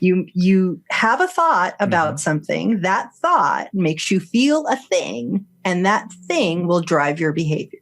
You have a thought about something. That thought makes you feel a thing, and that thing will drive your behavior.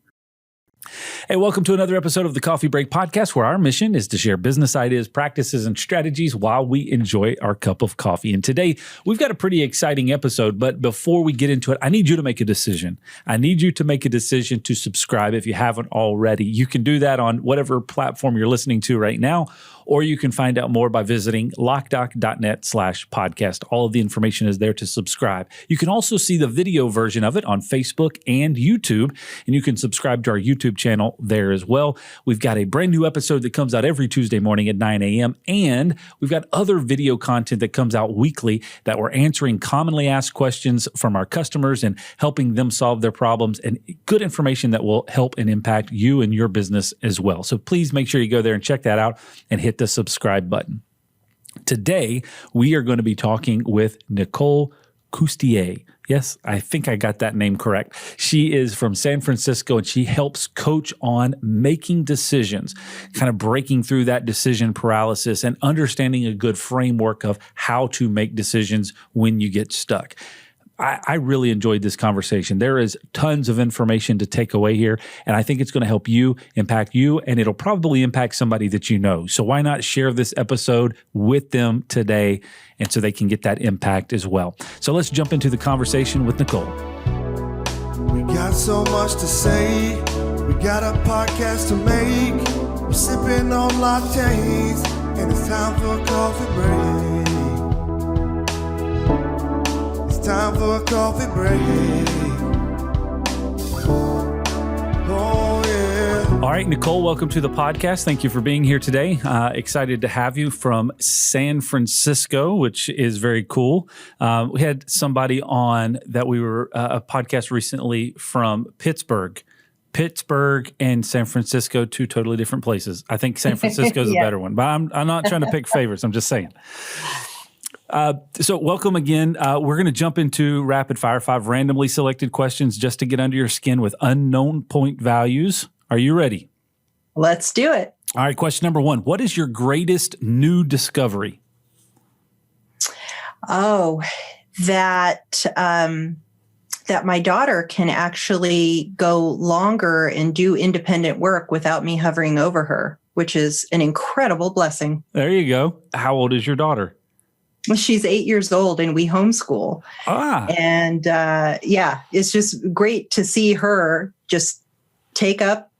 Hey, welcome to another episode of the Coffee Break Podcast, where our mission is to share business ideas, practices, and strategies while we enjoy our cup of coffee. And today, we've got a pretty exciting episode, but before we get into it, I need you to make a decision. I need you to make a decision to subscribe if you haven't already. You can do that on whatever platform you're listening to right now, or you can find out more by visiting Loc-Doc.net/podcast. All of the information is there to subscribe. You can also see the video version of it on Facebook and YouTube, and you can subscribe to our YouTube channel there as well. We've got a brand new episode that comes out every Tuesday morning at 9 a.m., and we've got other video content that comes out weekly that we're answering commonly asked questions from our customers and helping them solve their problems, and good information that will help and impact you and your business as well. So please make sure you go there and check that out and hit the subscribe button. Today, we are going to be talking with Nicole Coustier. Yes, I think I got that name correct. She is from San Francisco, and she helps coach on making decisions, kind of breaking through that decision paralysis and understanding a good framework of how to make decisions when you get stuck. I really enjoyed this conversation. There is tons of information to take away here, and I think it's going to help you, impact you, and it'll probably impact somebody that you know. So why not share this episode with them today, and so they can get that impact as well. So let's jump into the conversation with Nicole. We got so much to say. We got a podcast to make. We're sipping on lattes, and it's time for a coffee break. Time for a coffee break. Oh, yeah. All right, Nicole, welcome to the podcast. Thank you for being here today. Excited to have you from San Francisco, which is very cool. We had somebody on that we were a podcast recently from Pittsburgh. Pittsburgh and San Francisco, two totally different places. I think San Francisco is a better one, but I'm not trying to pick favorites. I'm just saying. So welcome again. We're going to jump into rapid fire, 5 randomly selected questions just to get under your skin with unknown point values. Are you ready? Let's do it. All right. Question number 1. What is your greatest new discovery? Oh, that my daughter can actually go longer and do independent work without me hovering over her, which is an incredible blessing. There you go. How old is your daughter? She's 8 years old, and we homeschool. And it's just great to see her just take up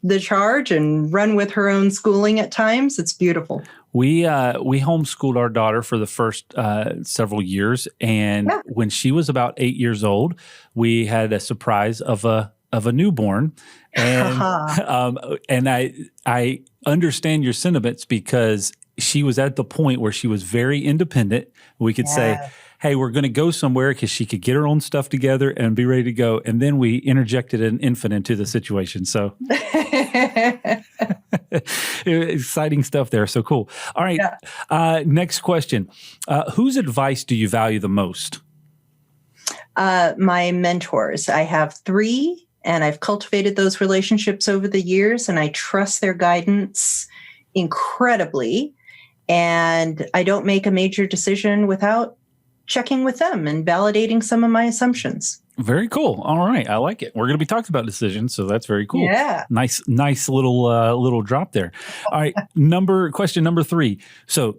the charge and run with her own schooling at times. It's beautiful. We homeschooled our daughter for the first several years, and when she was about 8 years old, we had a surprise of a newborn, and and I understand your sentiments because she was at the point where she was very independent. We could say, hey, we're going to go somewhere because she could get her own stuff together and be ready to go. And then we interjected an infant into the situation. So exciting stuff there. So cool. All right. Next question. Whose advice do you value the most? My mentors. I have 3, and I've cultivated those relationships over the years, and I trust their guidance incredibly. And I don't make a major decision without checking with them and validating some of my assumptions. Very cool. All right. I like it. We're going to be talking about decisions, so that's very cool. Yeah. Nice little drop there. All right. Question number 3. So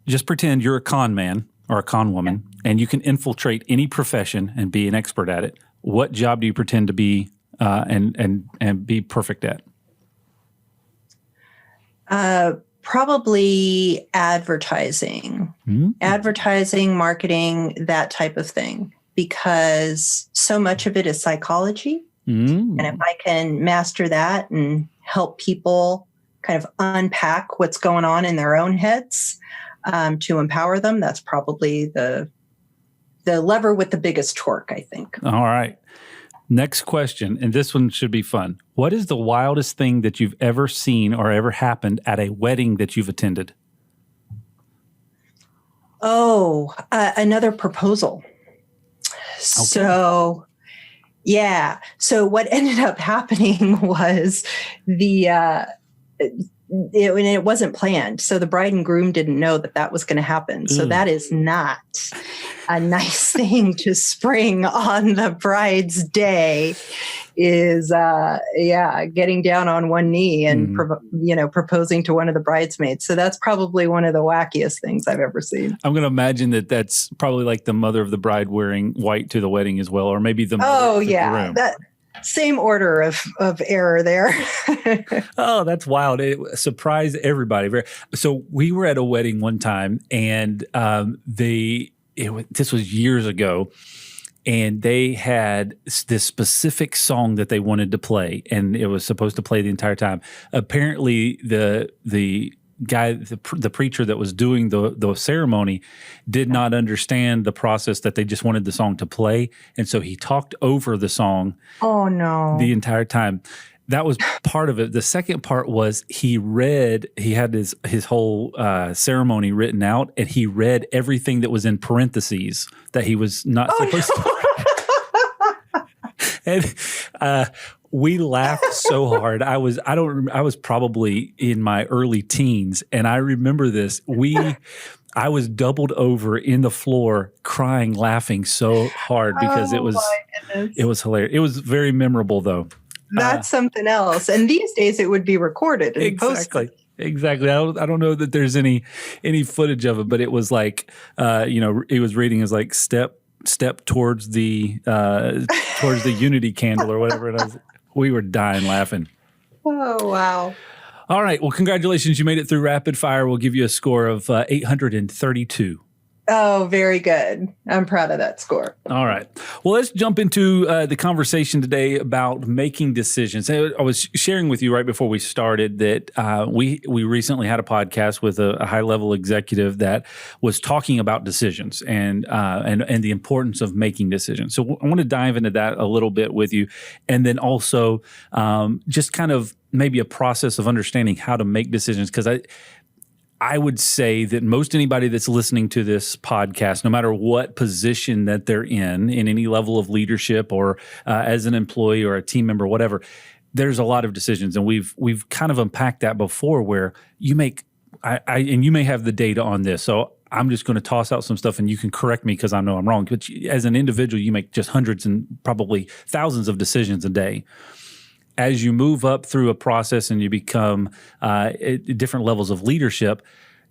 just pretend you're a con man or a con woman, and you can infiltrate any profession and be an expert at it. What job do you pretend to be and be perfect at? Probably advertising, marketing, that type of thing, because so much of it is psychology. And if I can master that and help people kind of unpack what's going on in their own heads to empower them, that's probably the lever with the biggest torque, I think. All right. Next question, and this one should be fun. What is the wildest thing that you've ever seen or ever happened at a wedding that you've attended? Another proposal. Okay. So what ended up happening was it wasn't planned. So the bride and groom didn't know that was going to happen. So that is not a nice thing to spring on the bride's day, is getting down on one knee and proposing to one of the bridesmaids. So that's probably one of the wackiest things I've ever seen. I'm going to imagine that's probably like the mother of the bride wearing white to the wedding as well, or maybe the mother of the groom. That same order of error there. Oh, that's wild. It surprised everybody. So we were at a wedding one time, and this was years ago, and they had this specific song that they wanted to play, and it was supposed to play the entire time. Apparently, the guy, the preacher that was doing the ceremony, did not understand the process that they just wanted the song to play, and so he talked over the song. Oh no! The entire time. That was part of it. The second part was he had his whole ceremony written out, and he read everything that was in parentheses that he was not supposed to. And we laughed so hard. I was probably in my early teens, and I remember this. I was doubled over in the floor, crying, laughing so hard because it was hilarious. It was very memorable, though. That's something else. And these days it would be recorded and posted. Exactly. I don't know that there's any footage of it, but it was like, it was reading as like step towards the unity candle or whatever it is. We were dying laughing. Oh, wow. All right. Well, congratulations. You made it through rapid fire. We'll give you a score of 832. Oh, very good. I'm proud of that score. All right. Well, let's jump into the conversation today about making decisions. I was sharing with you right before we started that we recently had a podcast with a high-level executive that was talking about decisions and the importance of making decisions. So I want to dive into that a little bit with you, and then also just kind of maybe a process of understanding how to make decisions, because I would say that most anybody that's listening to this podcast, no matter what position that they're in any level of leadership or as an employee or a team member, whatever, there's a lot of decisions. And we've kind of unpacked that before, where you make, and you may have the data on this. So I'm just going to toss out some stuff and you can correct me because I know I'm wrong. But as an individual, you make just hundreds and probably thousands of decisions a day. As you move up through a process and you become at different levels of leadership,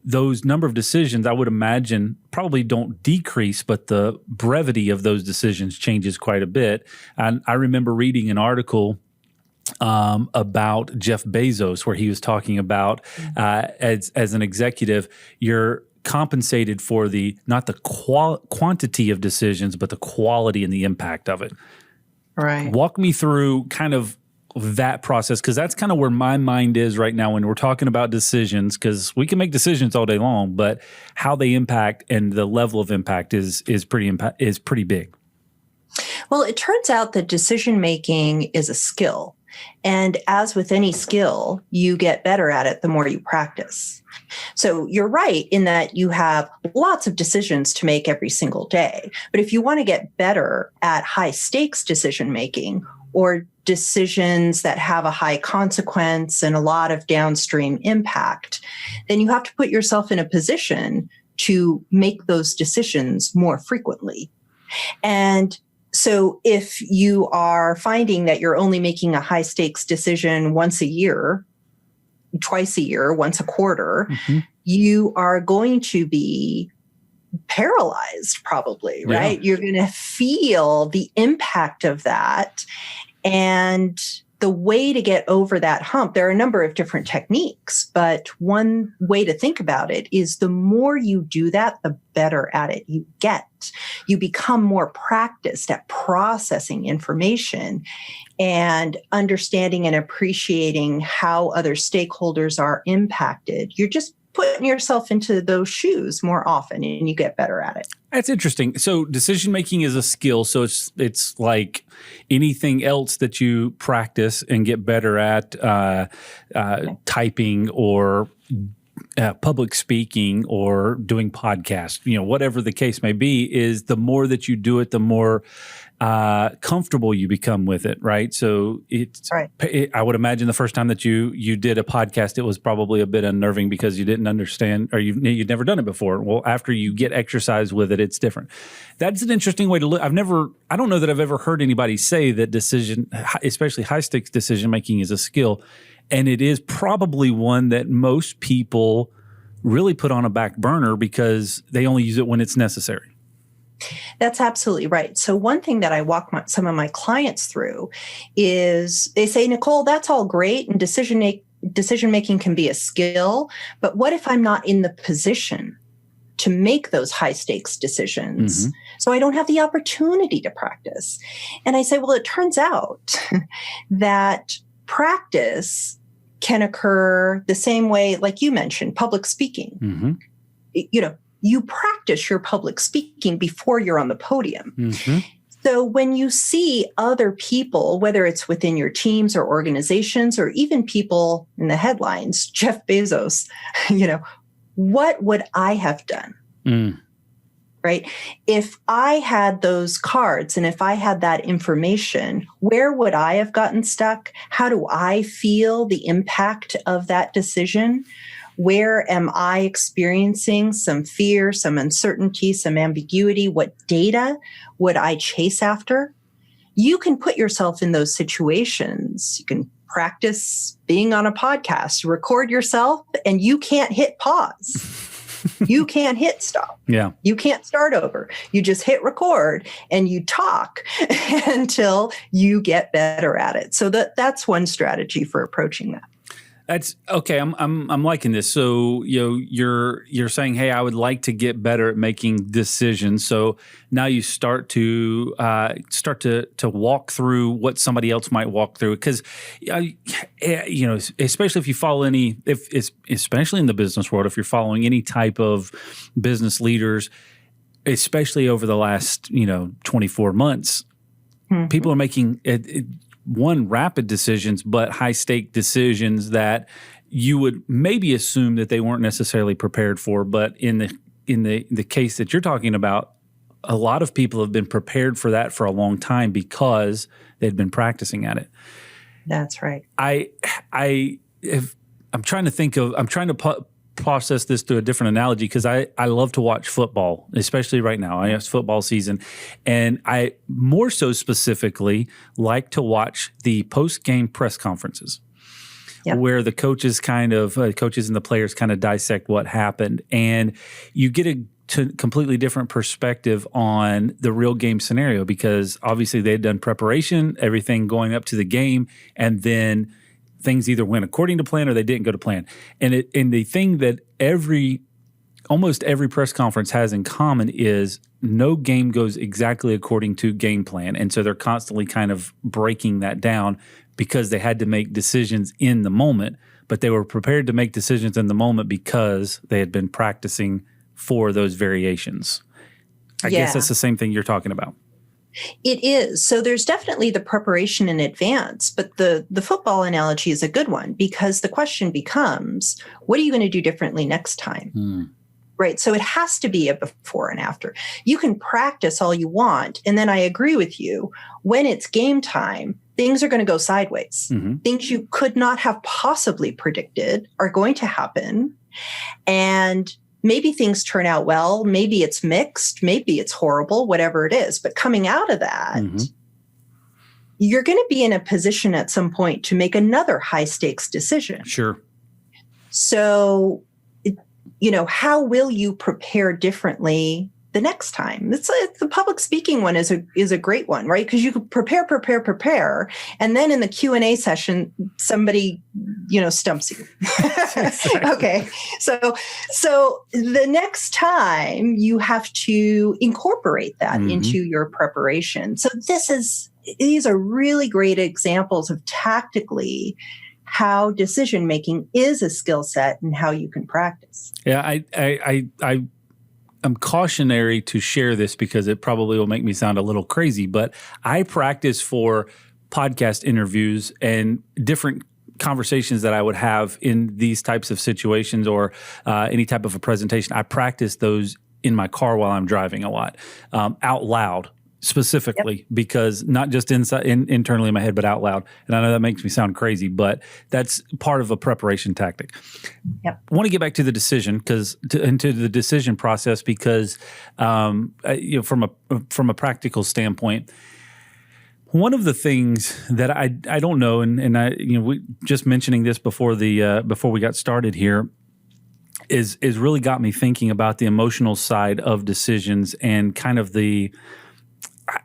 those number of decisions, I would imagine, probably don't decrease, but the brevity of those decisions changes quite a bit. And I remember reading an article about Jeff Bezos, where he was talking about as an executive, you're compensated for not the quantity of decisions, but the quality and the impact of it. Right. Walk me through kind of that process, because that's kind of where my mind is right now when we're talking about decisions, because we can make decisions all day long, but how they impact and the level of impact is pretty big. Well, it turns out that decision making is a skill. And as with any skill, you get better at it the more you practice. So you're right in that you have lots of decisions to make every single day. But if you want to get better at high stakes decision making, or decisions that have a high consequence and a lot of downstream impact, then you have to put yourself in a position to make those decisions more frequently. And so if you are finding that you're only making a high stakes decision once a year, twice a year, once a quarter, you are going to be paralyzed probably, right? You're going to feel the impact of that. And the way to get over that hump, there are a number of different techniques, but one way to think about it is the more you do that, the better at it you get. You become more practiced at processing information and understanding and appreciating how other stakeholders are impacted. You're just putting yourself into those shoes more often, and you get better at it. That's interesting. So decision making is a skill. So it's like anything else that you practice and get better at, typing or public speaking or doing podcasts, whatever the case may be, is the more that you do it, the more comfortable you become with it, right? So I would imagine the first time that you did a podcast, it was probably a bit unnerving because you didn't understand, or you'd never done it before. Well, after you get exercise with it, it's different. That's an interesting way to look. I don't know that I've ever heard anybody say that decision, especially high stakes decision making, is a skill. And it is probably one that most people really put on a back burner because they only use it when it's necessary. That's absolutely right. So one thing that I walk some of my clients through is they say, Nicole, that's all great, and decision making can be a skill, but what if I'm not in the position to make those high stakes decisions? So I don't have the opportunity to practice. And I say, well, it turns out that practice can occur the same way, like you mentioned, public speaking. You practice your public speaking before you're on the podium. So when you see other people, whether it's within your teams or organizations or even people in the headlines, Jeff Bezos, what would I have done? Right? If I had those cards and if I had that information, where would I have gotten stuck? How do I feel the impact of that decision? Where am I experiencing some fear, some uncertainty, some ambiguity? What data would I chase after? You can put yourself in those situations. You can practice being on a podcast, record yourself, and you can't hit pause. You can't hit stop. Yeah. You can't start over. You just hit record and you talk until you get better at it. So that's one strategy for approaching that. That's okay. I'm liking this. So you're saying, hey, I would like to get better at making decisions. So now you start to walk through what somebody else might walk through, because especially if you follow especially in the business world, if you're following any type of business leaders, especially over the last 24 months, people are making rapid decisions, but high-stake decisions that you would maybe assume that they weren't necessarily prepared for. But in the case that you're talking about, a lot of people have been prepared for that for a long time because they'd been practicing at it. That's right. I'm trying to process this through a different analogy, because I love to watch football, especially right now. It's football season. And I more so specifically like to watch the post-game press conferences where the coaches and the players kind of dissect what happened. And you get a completely different perspective on the real game scenario, because obviously they had done preparation, everything going up to the game, and then things either went according to plan or they didn't go to plan. And the thing that almost every press conference has in common is no game goes exactly according to game plan. And so they're constantly kind of breaking that down because they had to make decisions in the moment, but they were prepared to make decisions in the moment because they had been practicing for those variations. I guess that's the same thing you're talking about. It is. So there's definitely the preparation in advance, but the football analogy is a good one, because the question becomes, what are you going to do differently next time? Right. So it has to be a before and after. You can practice all you want. And then I agree with you. When it's game time, things are going to go sideways. Things you could not have possibly predicted are going to happen. And maybe things turn out well, maybe it's mixed, maybe it's horrible, whatever it is. But coming out of that, you're going to be in a position at some point to make another high stakes decision. Sure. So, how will you prepare differently the next time? The public speaking one is a great one, right? Because you could prepare, and then in the Q&A session, somebody, stumps you. Okay. So the next time you have to incorporate that into your preparation. So these are really great examples of tactically how decision-making is a skill set and how you can practice. Yeah, I'm cautionary to share this because it probably will make me sound a little crazy, but I practice for podcast interviews and different conversations that I would have in these types of situations or any type of a presentation, I practice those in my car while I'm driving a lot, out loud specifically, because not just internally in my head, but out loud. And I know that makes me sound crazy, but that's part of a preparation tactic. I want to get back to the decision into the decision process because, from a practical standpoint, one of the things that I don't know, and we just mentioning this before we got started here, is really got me thinking about the emotional side of decisions and kind of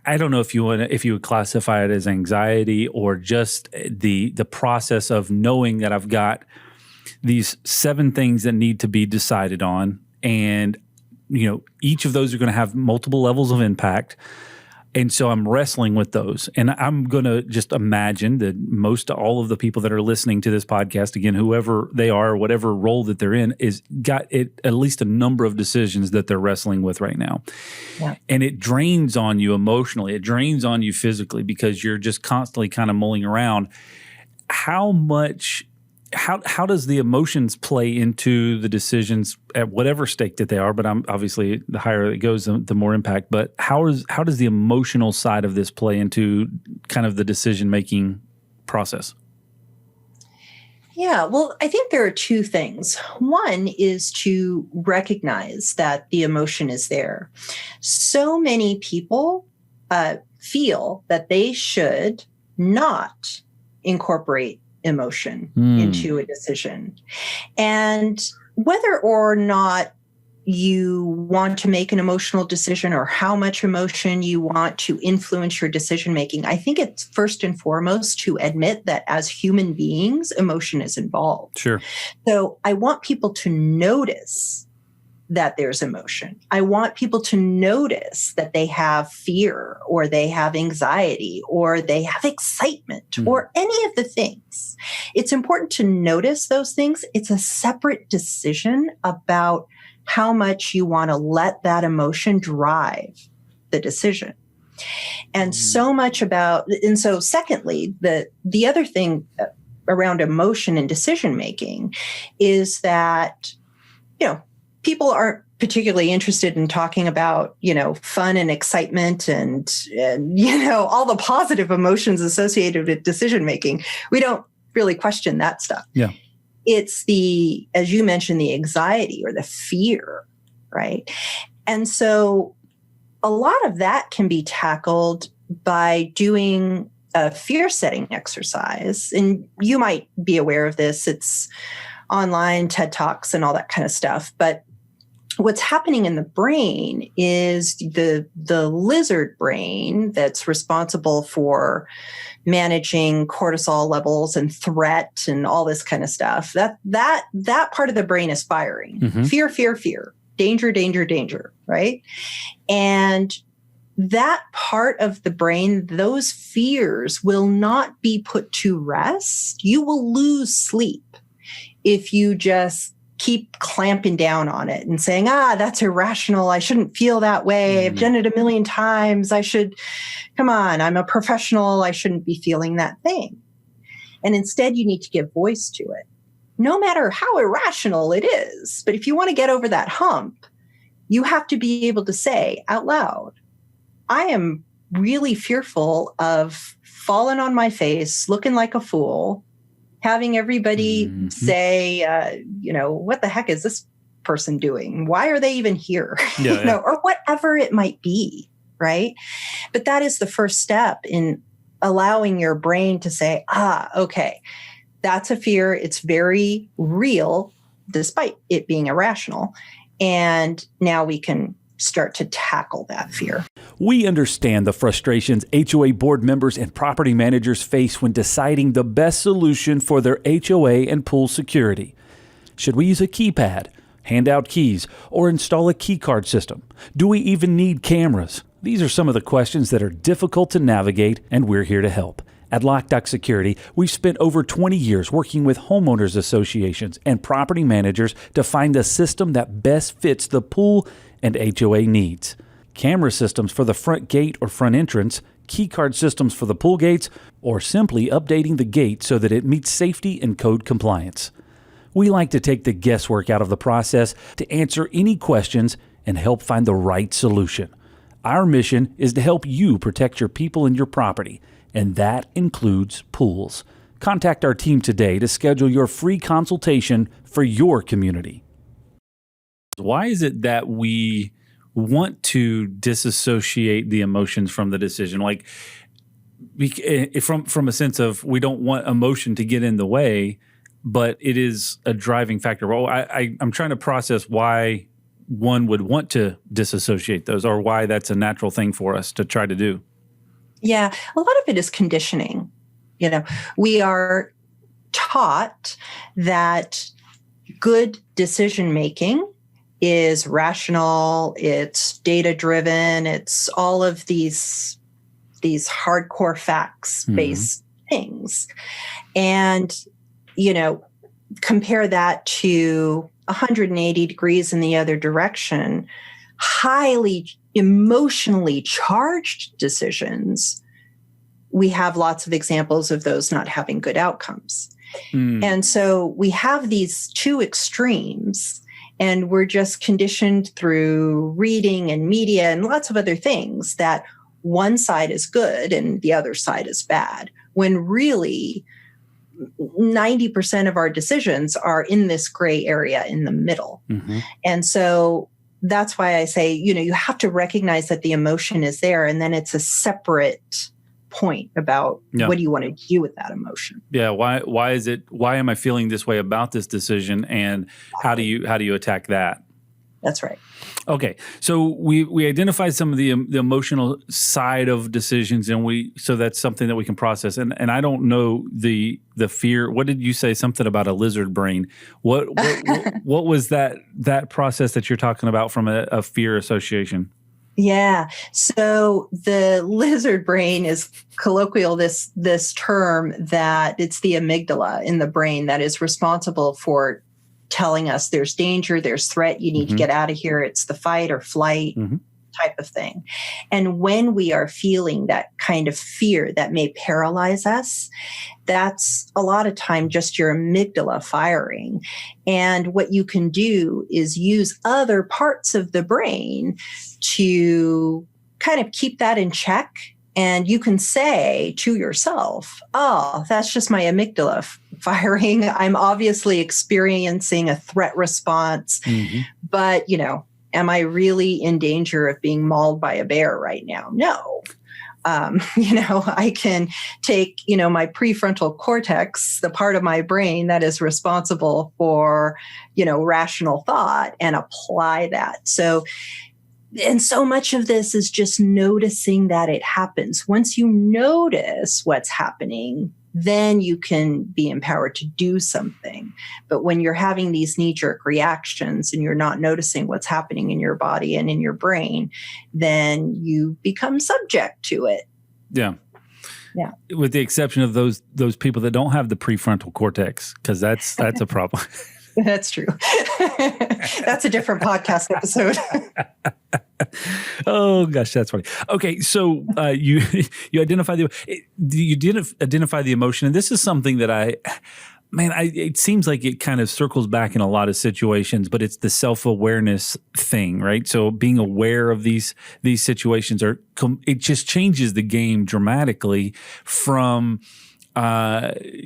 I don't know if you would classify it as anxiety or just the process of knowing that I've got these 7 things that need to be decided on, and each of those are going to have multiple levels of impact. And so I'm wrestling with those. And I'm going to just imagine that all of the people that are listening to this podcast, again, whoever they are, whatever role that they're in, is got at least a number of decisions that they're wrestling with right now. Yeah. And it drains on you emotionally. It drains on you physically because you're just constantly kind of mulling around. How does the emotions play into the decisions at whatever stake that they are? But I'm obviously the higher it goes, the more impact. But how does the emotional side of this play into kind of the decision making process? Yeah, well, I think there are 2 things. One is to recognize that the emotion is there. So many people feel that they should not incorporate emotion into a decision. And whether or not you want to make an emotional decision or how much emotion you want to influence your decision making, I think it's first and foremost to admit that as human beings, emotion is involved. Sure. So I want people to notice that there's emotion. I want people to notice that they have fear or they have anxiety or they have excitement or any of the things. It's important to notice those things. It's a separate decision about how much you want to let that emotion drive the decision. And so secondly, the other thing around emotion and decision making is that, people aren't particularly interested in talking about, fun and excitement and all the positive emotions associated with decision making. We don't really question that stuff. Yeah. It's as you mentioned, the anxiety or the fear, right? And so a lot of that can be tackled by doing a fear setting exercise. And you might be aware of this. It's online, TED Talks and all that kind of stuff. But what's happening in the brain is the lizard brain that's responsible for managing cortisol levels and threat and all this kind of stuff. That part of the brain is firing. Fear, fear, fear. Danger, danger, danger, right? And that part of the brain, those fears will not be put to rest. You will lose sleep if you just keep clamping down on it and saying, that's irrational. I shouldn't feel that way. I've done it a million times. Come on, I'm a professional. I shouldn't be feeling that thing. And instead, you need to give voice to it, no matter how irrational it is. But if you want to get over that hump, you have to be able to say out loud, I am really fearful of falling on my face, looking like a fool, having everybody say, what the heck is this person doing? Why are they even here? Or whatever it might be, right? But that is the first step in allowing your brain to say, okay, that's a fear. It's very real, despite it being irrational. And now we can start to tackle that fear. We understand the frustrations HOA board members and property managers face when deciding the best solution for their HOA and pool security. Should we use a keypad, hand out keys, or install a key card system? Do we even need cameras? These are some of the questions that are difficult to navigate, and we're here to help. At Loc-Doc Security, we've spent over 20 years working with homeowners associations and property managers to find the system that best fits the pool and HOA needs. Camera systems for the front gate or front entrance, key card systems for the pool gates, or simply updating the gate so that it meets safety and code compliance. We like to take the guesswork out of the process to answer any questions and help find the right solution. Our mission is to help you protect your people and your property, and that includes pools. Contact our team today to schedule your free consultation for your community. Why is it that we want to disassociate the emotions from the decision? Like, from a sense of we don't want emotion to get in the way, but it is a driving factor. Well, I'm trying to process why one would want to disassociate those, or why that's a natural thing for us to try to do. Yeah, a lot of it is conditioning. We are taught that good decision making is rational, it's data driven, it's all of these hardcore facts based things. And compare that to 180 degrees in the other direction, highly emotionally charged decisions. We have lots of examples of those not having good outcomes. And so we have these two extremes, and we're just conditioned through reading and media and lots of other things that one side is good and the other side is bad, when really 90% of our decisions are in this gray area in the middle. And so that's why I say, you have to recognize that the emotion is there, and then it's a separate point about what do you want to do with that emotion. Yeah. Why am I feeling this way about this decision, and how do you attack that? That's right. Okay. So we identified some of the emotional side of decisions, and so that's something that we can process. And I don't know the fear. What did you say? Something about a lizard brain. What was that process that you're talking about from a fear association? Yeah. So the lizard brain is colloquial, this term that it's the amygdala in the brain that is responsible for telling us there's danger, there's threat, you need to get out of here. It's the fight or flight type of thing. And when we are feeling that kind of fear that may paralyze us, that's a lot of time just your amygdala firing. And what you can do is use other parts of the brain to kind of keep that in check. And you can say to yourself, oh, that's just my amygdala firing. I'm obviously experiencing a threat response, but, am I really in danger of being mauled by a bear right now? No. I can take, my prefrontal cortex, the part of my brain that is responsible for, rational thought, and apply that. And so much of this is just noticing that it happens. Once you notice what's happening, then you can be empowered to do something. But when you're having these knee-jerk reactions and you're not noticing what's happening in your body and in your brain, then you become subject to it. Yeah. Yeah. With the exception of those people that don't have the prefrontal cortex, because that's a problem. That's true. That's a different podcast episode. Oh gosh, that's funny. Okay, so you identify identify the emotion, and this is something that it seems like it kind of circles back in a lot of situations, but it's the self-awareness thing, right? So being aware of these situations it just changes the game dramatically from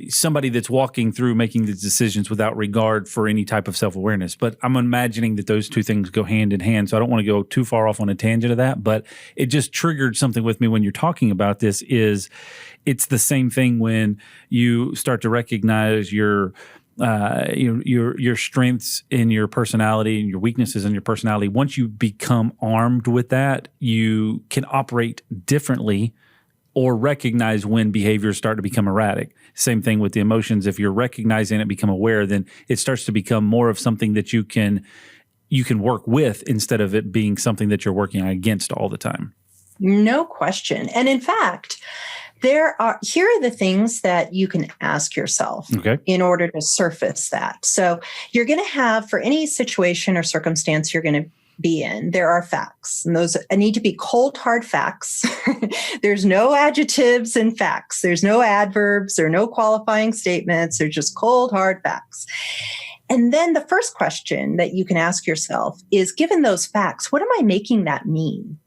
somebody that's walking through making these decisions without regard for any type of self-awareness. But I'm imagining that those two things go hand in hand. So I don't want to go too far off on a tangent of that, but it just triggered something with me when you're talking about this. It's the same thing when you start to recognize your strengths in your personality and your weaknesses in your personality. Once you become armed with that, you can operate differently or recognize when behaviors start to become erratic. Same thing with the emotions. If you're recognizing it, become aware, then it starts to become more of something that you can work with instead of it being something that you're working against all the time. No question. And in fact, here are the things that you can ask yourself in order to surface that. So you're going to have, for any situation or circumstance you're going to be in. There are facts, and those need to be cold, hard facts. There's no adjectives in facts. There's no adverbs or no qualifying statements. They're just cold, hard facts. And then the first question that you can ask yourself is, given those facts, what am I making that mean?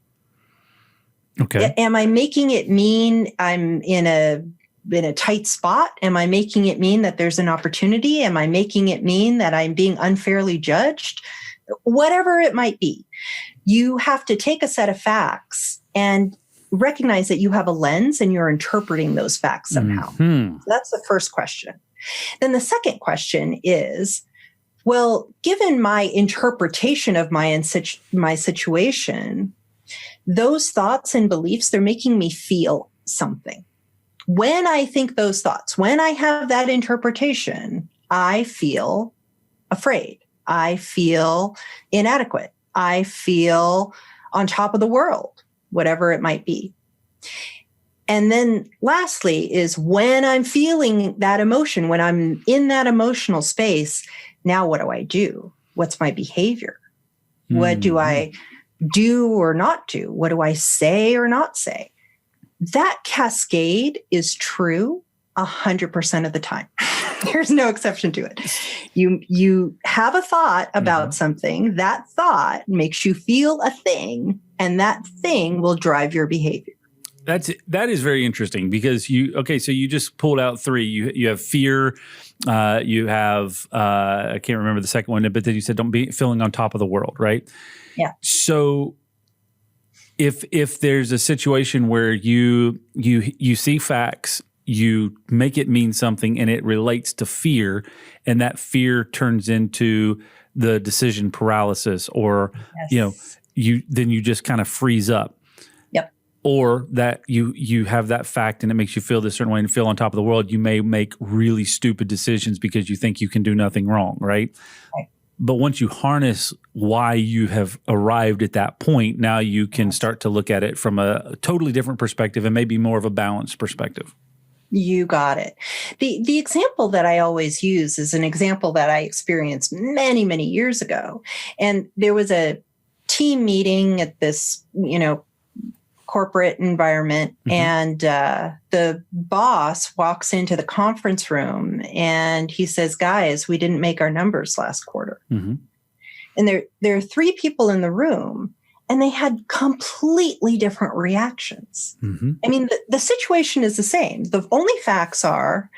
Okay. Am I making it mean I'm in a tight spot? Am I making it mean that there's an opportunity? Am I making it mean that I'm being unfairly judged? Whatever it might be, you have to take a set of facts and recognize that you have a lens and you're interpreting those facts somehow. So that's the first question. Then the second question is, well, given my interpretation of my situation, those thoughts and beliefs, they're making me feel something. When I think those thoughts, when I have that interpretation, I feel afraid. I feel inadequate. I feel on top of the world, whatever it might be. And then lastly is when I'm feeling that emotion, when I'm in that emotional space, now what do I do? What's my behavior? What do I do or not do? What do I say or not say? That cascade is true 100% of the time. There's no exception to it. You have a thought about something. That thought makes you feel a thing, and that thing will drive your behavior. That is very interesting because so you just pulled out three. You have fear, you have I can't remember the second one, but then you said don't be feeling on top of the world, right? Yeah. So if there's a situation where you see facts, you make it mean something and it relates to fear, and that fear turns into the decision paralysis, or you just kind of freeze up. Yep. Or that you have that fact and it makes you feel this certain way and feel on top of the world. You may make really stupid decisions because you think you can do nothing wrong, right? Right. But once you harness why you have arrived at that point, now you can start to look at it from a totally different perspective and maybe more of a balanced perspective. You got it. The example that I always use is an example that I experienced many, many years ago. And there was a team meeting at this, corporate environment. And the boss walks into the conference room and he says, guys, we didn't make our numbers last quarter. And there are three people in the room, and they had completely different reactions. I mean, the situation is the same. The only facts are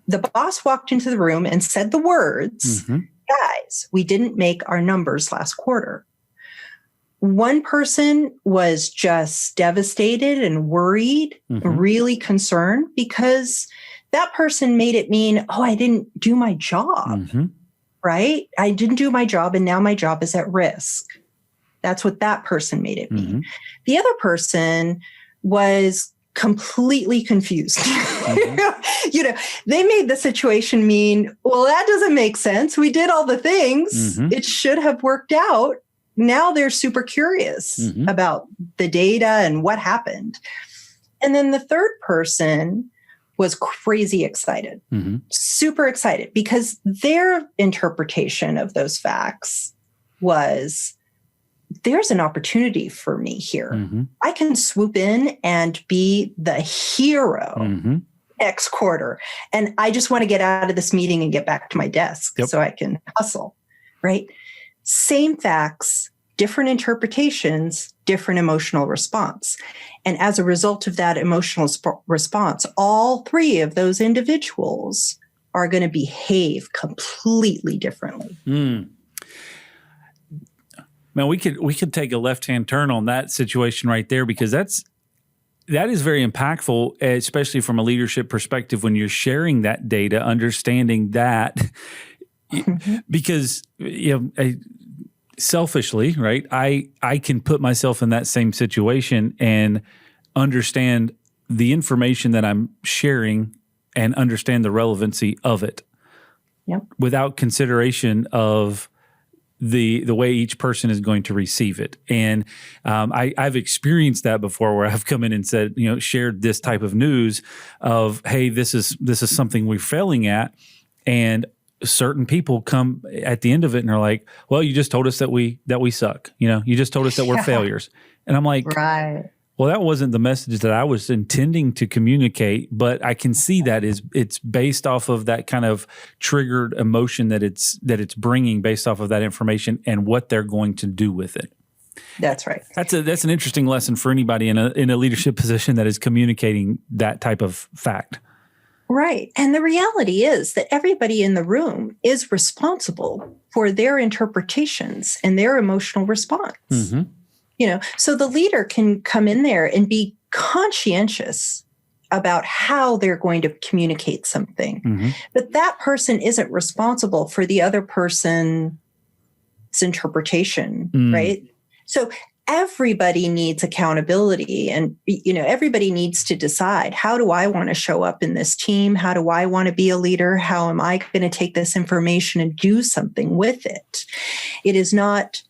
the boss walked into the room and said the words, guys, we didn't make our numbers last quarter. One person was just devastated and worried, really concerned, because that person made it mean, oh, I didn't do my job, right? I didn't do my job, and now my job is at risk. That's what that person made it mean. The other person was completely confused. They made the situation mean, well, that doesn't make sense. We did all the things. It should have worked out. Now they're super curious about the data and what happened. And then the third person was crazy excited, super excited, because their interpretation of those facts was, there's an opportunity for me here. I can swoop in and be the hero next quarter. And I just want to get out of this meeting and get back to my desk so I can hustle, right? Same facts, different interpretations, different emotional response. And as a result of that emotional response, all three of those individuals are going to behave completely differently. Man, we could take a left-hand turn on that situation right there, because that is very impactful, especially from a leadership perspective when you're sharing that data, understanding that because selfishly, right? I can put myself in that same situation and understand the information that I'm sharing and understand the relevancy of it without consideration of the way each person is going to receive it. And I've experienced that before, where I've come in and said, shared this type of news of, hey, this is something we're failing at. And certain people come at the end of it and are like, well, you just told us that we suck. You just told us that we're failures. And I'm like, right. Well, that wasn't the message that I was intending to communicate, but I can see that it's based off of that kind of triggered emotion that it's bringing based off of that information and what they're going to do with it. That's right. That's an interesting lesson for anybody in a leadership position that is communicating that type of fact. Right. And the reality is that everybody in the room is responsible for their interpretations and their emotional response. Mm-hmm. So the leader can come in there and be conscientious about how they're going to communicate something. Mm-hmm. But that person isn't responsible for the other person's interpretation, right? So everybody needs accountability, and everybody needs to decide, how do I want to show up in this team? How do I want to be a leader? How am I going to take this information and do something with it? It is not,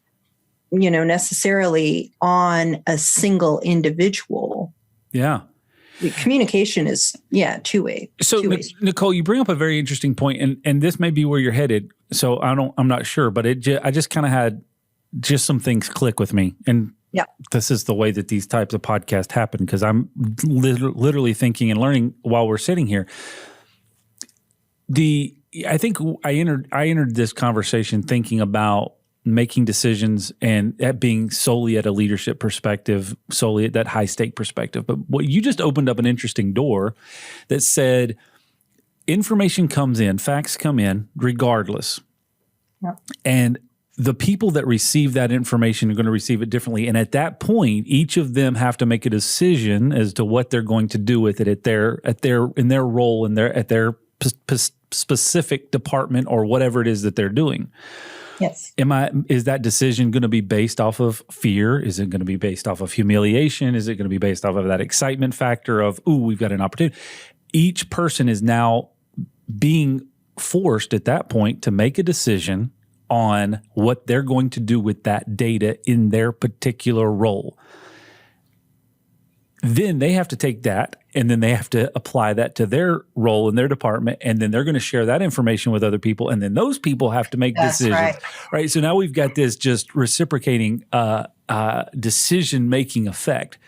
necessarily on a single individual. Yeah. Communication is, two-way. So, Nicole, you bring up a very interesting point, and this may be where you're headed. So I'm not sure, but I just kind of had just some things click with me. And this is the way that these types of podcasts happen, because I'm literally thinking and learning while we're sitting here. I think I entered this conversation thinking about making decisions and that being solely at a leadership perspective, solely at that high stake perspective. But what you just opened up an interesting door that said information comes in, facts come in regardless. Yep. And the people that receive that information are going to receive it differently. And at that point, each of them have to make a decision as to what they're going to do with it in their role and at their specific department or whatever it is that they're doing. Yes. Is that decision going to be based off of fear? Is it going to be based off of humiliation? Is it going to be based off of that excitement factor of, ooh, we've got an opportunity? Each person is now being forced at that point to make a decision on what they're going to do with that data in their particular role. Then they have to take that and then they have to apply that to their role in their department, and then they're going to share that information with other people, and then those people have to make decisions. Right? So now we've got this just reciprocating decision-making effect.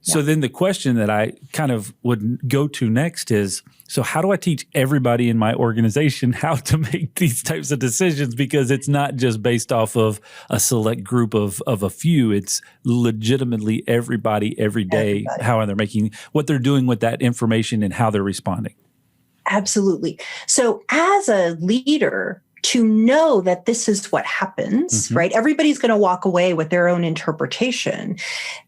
So then the question that I kind of would go to next is, so how do I teach everybody in my organization how to make these types of decisions? Because it's not just based off of a select group of a few. It's legitimately everybody every day, how they're making, what they're doing with that information and how they're responding. Absolutely. So as a leader, to know that this is what happens, right? Everybody's going to walk away with their own interpretation.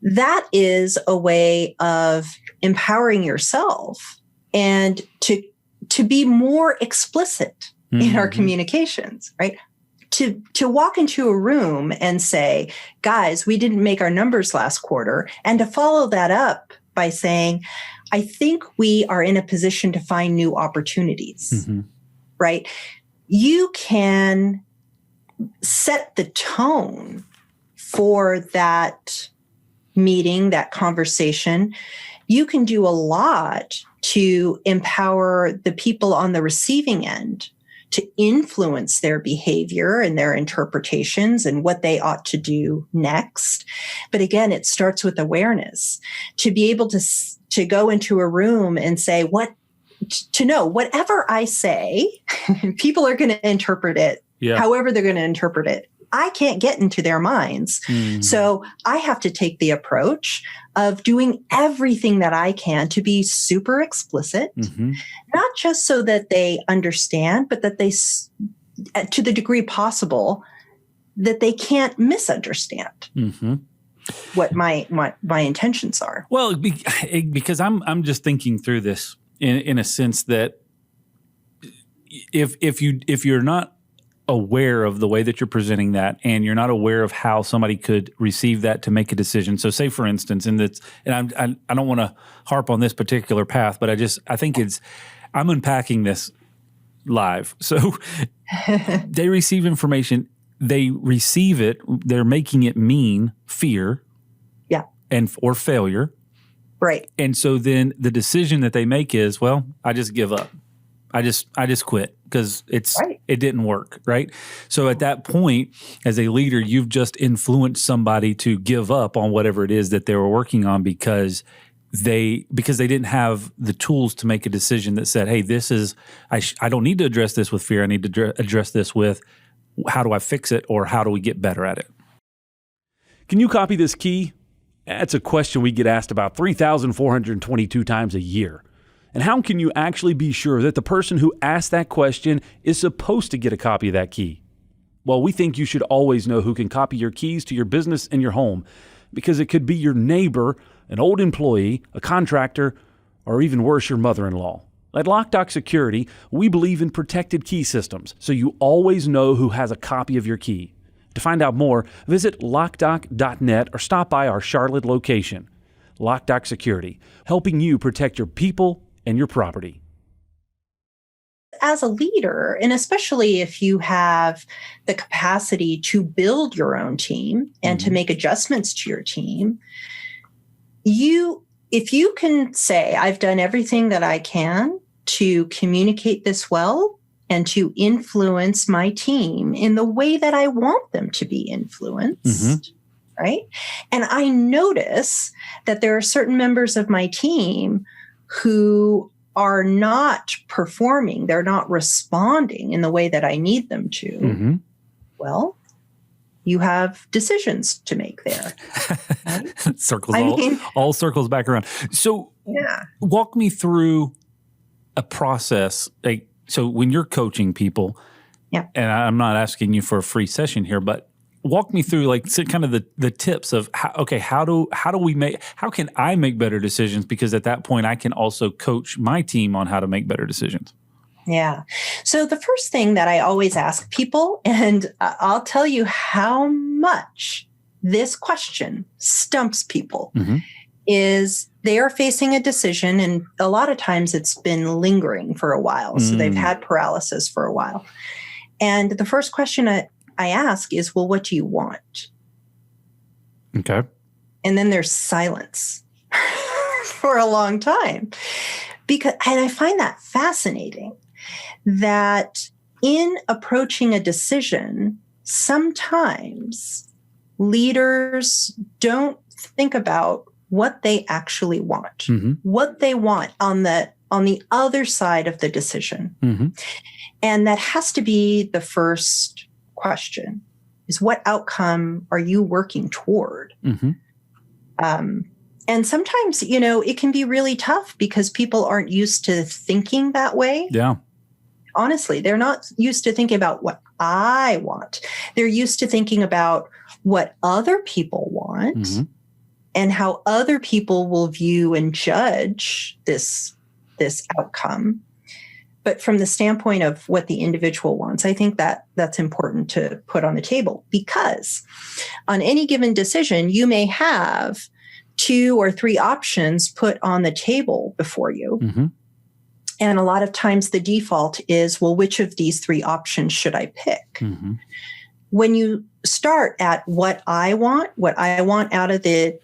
That is a way of empowering yourself and to be more explicit in our communications, right? To walk into a room and say, guys, we didn't make our numbers last quarter, and to follow that up by saying, I think we are in a position to find new opportunities, right? You can set the tone for that meeting, that conversation. You can do a lot to empower the people on the receiving end to influence their behavior and their interpretations and what they ought to do next. But again, it starts with awareness. To be able to go into a room and say, to know whatever I say, people are going to interpret it however they're going to interpret it. I can't get into their minds. So I have to take the approach of doing everything that I can to be super explicit, not just so that they understand, but that they, to the degree possible, that they can't misunderstand what my intentions are. Well, because I'm just thinking through this in a sense that if you're not aware of the way that you're presenting that, and you're not aware of how somebody could receive that to make a decision. So say, for instance, I don't want to harp on this particular path, but I think I'm unpacking this live. So they receive information, they receive it, they're making it mean fear or failure. Right. And so then the decision that they make is, well, I just give up. I just quit because it didn't work, right? So at that point, as a leader, you've just influenced somebody to give up on whatever it is that they were working on because they didn't have the tools to make a decision that said, hey, I don't need to address this with fear. I need to address this with how do I fix it, or how do we get better at it? Can you copy this key? That's a question we get asked about 3,422 times a year. And how can you actually be sure that the person who asked that question is supposed to get a copy of that key? Well, we think you should always know who can copy your keys to your business and your home, because it could be your neighbor, an old employee, a contractor, or even worse, your mother-in-law. At Loc-Doc Security, we believe in protected key systems, so you always know who has a copy of your key. To find out more, visit locdoc.net or stop by our Charlotte location. Loc-Doc Security, helping you protect your people and your property. As a leader, and especially if you have the capacity to build your own team and to make adjustments to your team, if you can say, I've done everything that I can to communicate this well and to influence my team in the way that I want them to be influenced, right? And I notice that there are certain members of my team who are not performing, they're not responding in the way that I need them to. Well, you have decisions to make there. Right? All circles back around. So walk me through a process. So when you're coaching people, and I'm not asking you for a free session here, but walk me through kind of the tips of how can I make better decisions? Because at that point I can also coach my team on how to make better decisions. Yeah. So the first thing that I always ask people, and I'll tell you how much this question stumps people, is they are facing a decision, and a lot of times it's been lingering for a while. So they've had paralysis for a while. And the first question I ask is, well, what do you want? Okay. And then there's silence for a long time. And I find that fascinating, that in approaching a decision, sometimes leaders don't think about what they actually want, what they want on the other side of the decision. And that has to be the first question, is what outcome are you working toward? And sometimes, it can be really tough because people aren't used to thinking that way. Yeah. Honestly, they're not used to thinking about what I want. They're used to thinking about what other people want and how other people will view and judge this outcome. But from the standpoint of what the individual wants, I think that's important to put on the table, because on any given decision, you may have 2 or 3 options put on the table before you. And a lot of times the default is, well, which of these 3 options should I pick? When you start at what I want out of the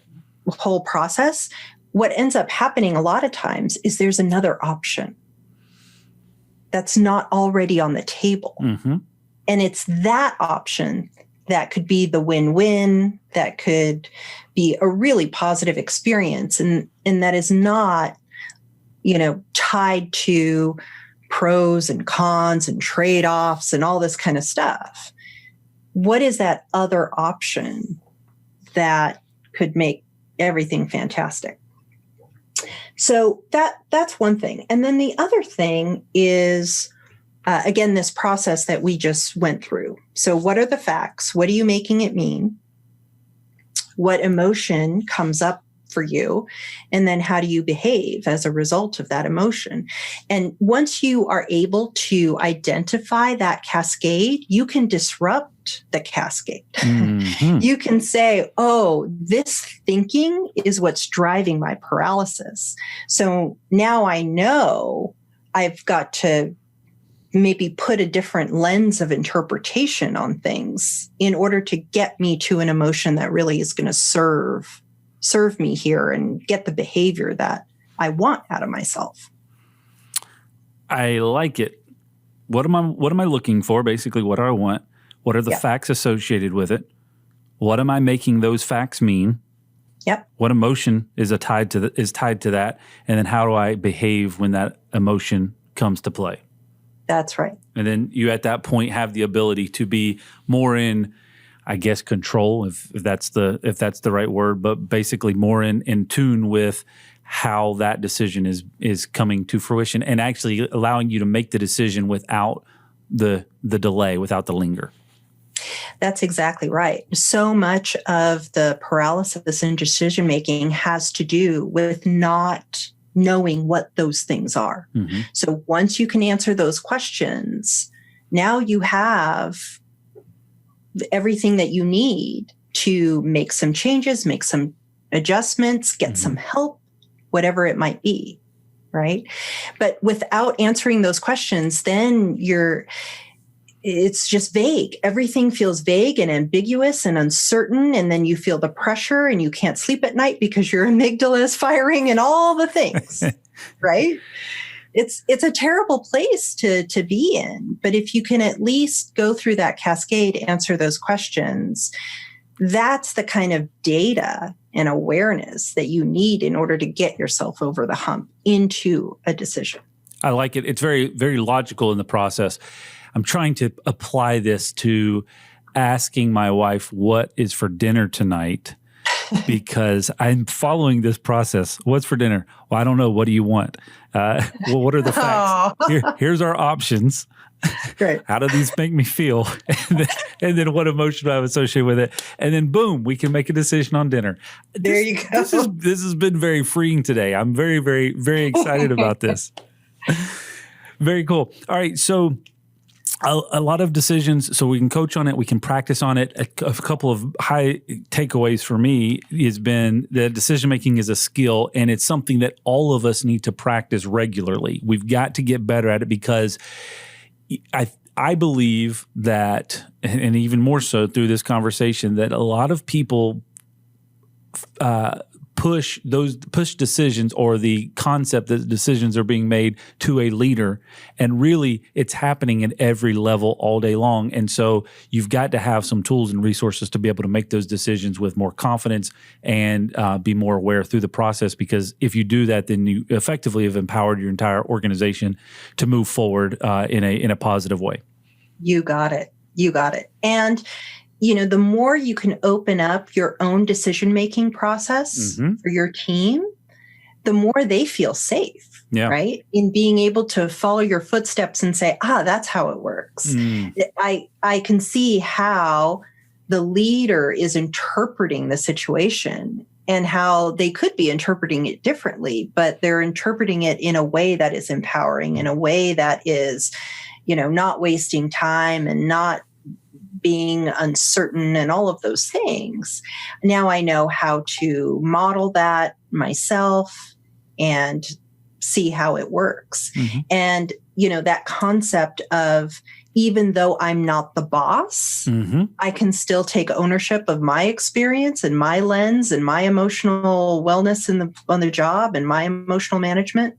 whole process, what ends up happening a lot of times is there's another option that's not already on the table. And it's that option that could be the win-win, that could be a really positive experience. And that is not, tied to pros and cons and trade-offs and all this kind of stuff. What is that other option that could make everything fantastic? So that's one thing. And then the other thing is, again, this process that we just went through. So what are the facts? What are you making it mean? What emotion comes up for you? And then how do you behave as a result of that emotion? And once you are able to identify that cascade, you can disrupt the cascade. You can say, oh, this thinking is what's driving my paralysis. So now I know I've got to maybe put a different lens of interpretation on things in order to get me to an emotion that really is going to serve me here and get the behavior that I want out of myself. I like it What am I looking for? Basically, what do I want? What are the facts associated with it? What am I making those facts mean? Yep. What emotion is tied to that? And then how do I behave when that emotion comes to play? That's right. And then you at that point have the ability to be more in, I guess, control, if that's the right word, but basically more in tune with how that decision is coming to fruition and actually allowing you to make the decision without the delay, without the linger. That's exactly right. So much of the paralysis in decision making has to do with not knowing what those things are. Mm-hmm. So once you can answer those questions, now you have everything that you need to make some changes, make some adjustments, get some help, whatever it might be, right? But without answering those questions, then it's just vague. Everything feels vague and ambiguous and uncertain. And then you feel the pressure and you can't sleep at night because your amygdala is firing and all the things, right? It's a terrible place to be in. But if you can at least go through that cascade, answer those questions, that's the kind of data and awareness that you need in order to get yourself over the hump into a decision. I like it. It's very, very logical in the process. I'm trying to apply this to asking my wife what is for dinner tonight because I'm following this process. What's for dinner? Well, I don't know. What do you want? Well, what are the facts? Here's our options. Great. How do these make me feel? And then what emotion do I have associated with it? And then boom, we can make a decision on dinner. There you go. This has been very freeing today. I'm very, very, very excited about this. Very cool. All right. So a lot of decisions, so we can coach on it, we can practice on it. A couple of high takeaways for me has been that decision-making is a skill, and it's something that all of us need to practice regularly. We've got to get better at it because I believe that, and even more so through this conversation, that a lot of people push decisions or the concept that decisions are being made to a leader, and really it's happening at every level all day long. And so you've got to have some tools and resources to be able to make those decisions with more confidence and be more aware through the process, because if you do that, then you effectively have empowered your entire organization to move forward in a positive way. You got it. And the more you can open up your own decision-making process for your team, the more they feel safe, right? In being able to follow your footsteps and say, that's how it works. I can see how the leader is interpreting the situation and how they could be interpreting it differently, but they're interpreting it in a way that is empowering, in a way that is, not wasting time and not being uncertain and all of those things. Now I know how to model that myself and see how it works. And, that concept of, even though I'm not the boss, I can still take ownership of my experience and my lens and my emotional wellness on the job and my emotional management.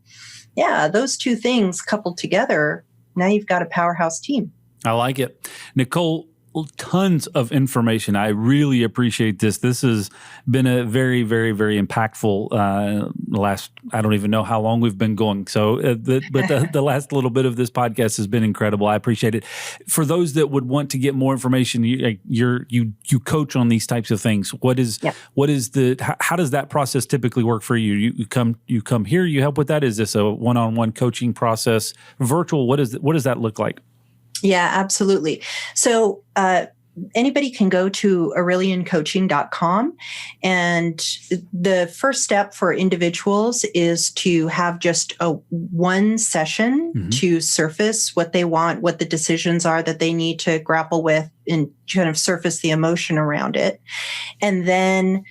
Yeah, those two things coupled together, now you've got a powerhouse team. I like it. Nicole, tons of information. I really appreciate this. This has been a very, very, very impactful last, I don't even know how long we've been going. So, the last little bit of this podcast has been incredible. I appreciate it. For those that would want to get more information, you coach on these types of things. How does that process typically work for you? You come here, you help with that? Is this a one-on-one coaching process, virtual? What does that look like? Yeah, absolutely. So anybody can go to aureliancoaching.com. And the first step for individuals is to have just one session to surface what they want, what the decisions are that they need to grapple with, and kind of surface the emotion around it. And then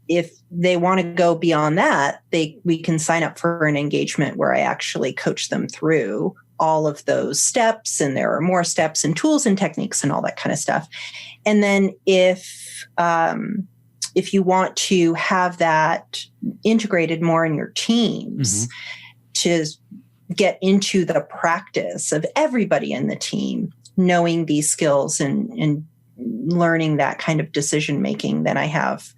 if they want to go beyond that, we can sign up for an engagement where I actually coach them through all of those steps, and there are more steps and tools and techniques and all that kind of stuff. And then if you want to have that integrated more in your teams, to get into the practice of everybody in the team knowing these skills and learning that kind of decision making, then I have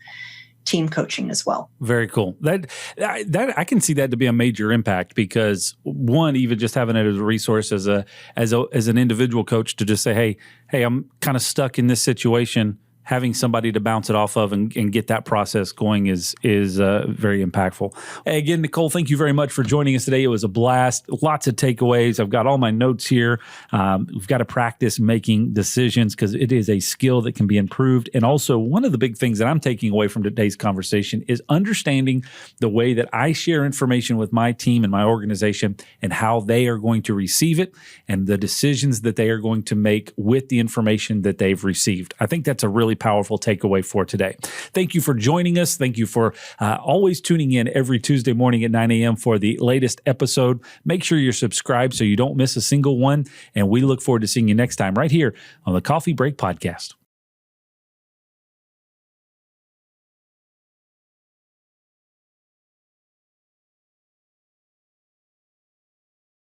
team coaching as well. Very cool. That I can see that to be a major impact, because one, even just having it as a resource as an individual coach to just say, hey, I'm kind of stuck in this situation. Having somebody to bounce it off of and get that process going is very impactful. Hey, again, Nicole, thank you very much for joining us today. It was a blast. Lots of takeaways. I've got all my notes here. We've got to practice making decisions because it is a skill that can be improved. And also, one of the big things that I'm taking away from today's conversation is understanding the way that I share information with my team and my organization and how they are going to receive it and the decisions that they are going to make with the information that they've received. I think that's a really powerful takeaway for today. Thank you for joining us. Thank you for always tuning in every Tuesday morning at 9 a.m. for the latest episode. Make sure you're subscribed so you don't miss a single one. And we look forward to seeing you next time right here on the Coffee Break Podcast.